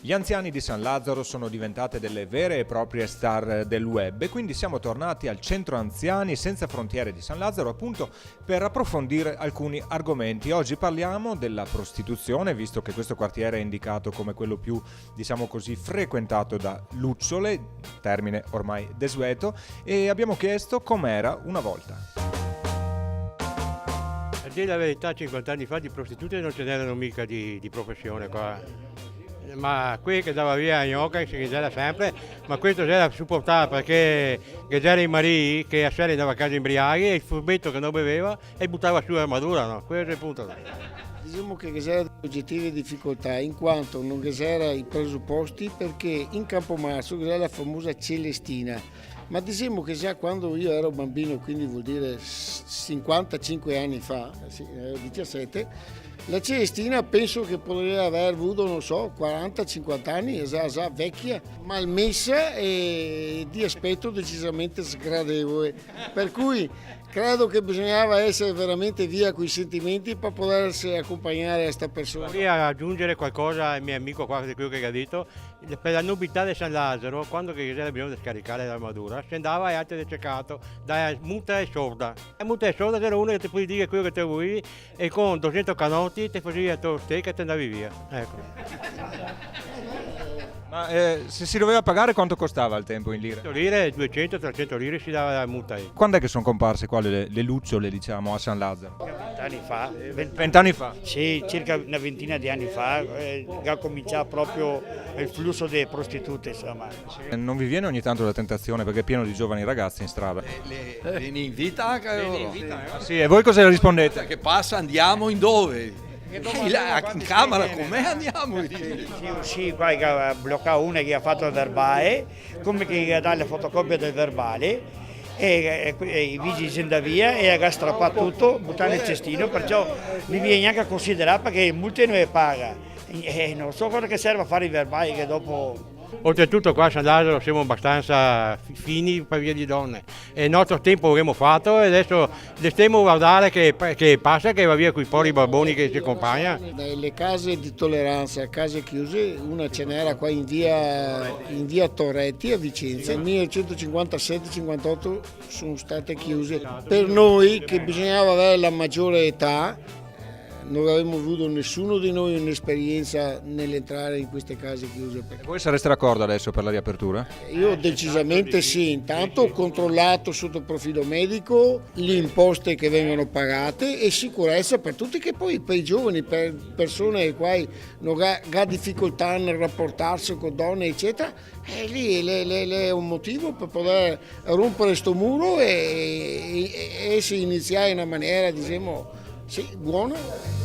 Gli anziani di San Lazzaro sono diventate delle vere e proprie star del web e quindi siamo tornati al centro anziani senza frontiere di San Lazzaro appunto per approfondire alcuni argomenti. Oggi parliamo della prostituzione, visto che questo quartiere è indicato come quello più, diciamo così, frequentato da lucciole, termine ormai desueto, e abbiamo chiesto com'era una volta. A dire la verità, 50 anni fa di prostitute non ce n'erano mica di professione qua. Ma qui che dava via a Gnocca si chiedeva sempre, ma questo era supportato perché c'era il marì che a sera andava a casa imbriaghi e il furbetto che non beveva e buttava su l'armatura, no? Questo è il punto. Diciamo che c'era oggettive difficoltà in quanto non c'era i presupposti perché in Campomarzo c'era la famosa Celestina, ma diciamo che già quando io ero bambino, quindi vuol dire 55 anni fa, sì, ero 17, la Celestina penso che potrebbe aver avuto, non so, 40-50 anni, è già vecchia, malmessa e di aspetto decisamente sgradevole. Per cui credo che bisognava essere veramente via con i sentimenti per potersi accompagnare a questa persona. Vorrei aggiungere qualcosa al mio amico qua, quello che ha detto. Per la nobiltà di San Lazzaro, quando c'era bisogno di scaricare l'armatura, si andava e altri cercato da muta e sorda. La muta e sorda era uno che ti puoi dire quello che te volevi e con 200 canotti ti facevi a te e te andavi via. Ecco. Ma se si doveva pagare quanto costava al tempo in lire? 100 lire, 200-300 lire si dava la multa. Quando è che sono comparse qua le lucciole, diciamo, a San Lazzaro? 20 anni fa. 20 anni fa? Sì, circa una ventina di anni fa, ha cominciato proprio il flusso delle prostitute, insomma. Non vi viene ogni tanto la tentazione perché è pieno di giovani ragazzi in strada? Le invita anche loro. Sì, e voi cosa rispondete? Che passa, andiamo in dove? In camera con me andiamo. Sì, qua ha bloccato una che ha fatto il verbale, come che ha dato la fotocopia del verbale e i vigili sono da via e ha strappato tutto, buttato nel cestino, perciò mi viene neanche a considerare perché le multe non le paga. Non so cosa che serve a fare i verbali che dopo... Oltretutto qua a San Lazzaro siamo abbastanza fini per via di donne e il nostro tempo l'avremo fatto e adesso stiamo a guardare che passa, che va via quei poveri barboni che ci accompagna. Le case di tolleranza, case chiuse, una ce n'era qua in via Torretti a Vicenza, nel 1957-58 sono state chiuse. Per noi che bisognava avere la maggiore età, non avevamo avuto nessuno di noi un'esperienza nell'entrare in queste case chiuse. E voi sareste d'accordo adesso per la riapertura? Io decisamente sì, intanto ho controllato sotto il profilo medico le imposte che vengono pagate e sicurezza per tutti, che poi per i giovani, per persone che qua non ha difficoltà nel rapportarsi con donne eccetera, e lì è un motivo per poter rompere questo muro e iniziare in una maniera, diciamo, sì, buona.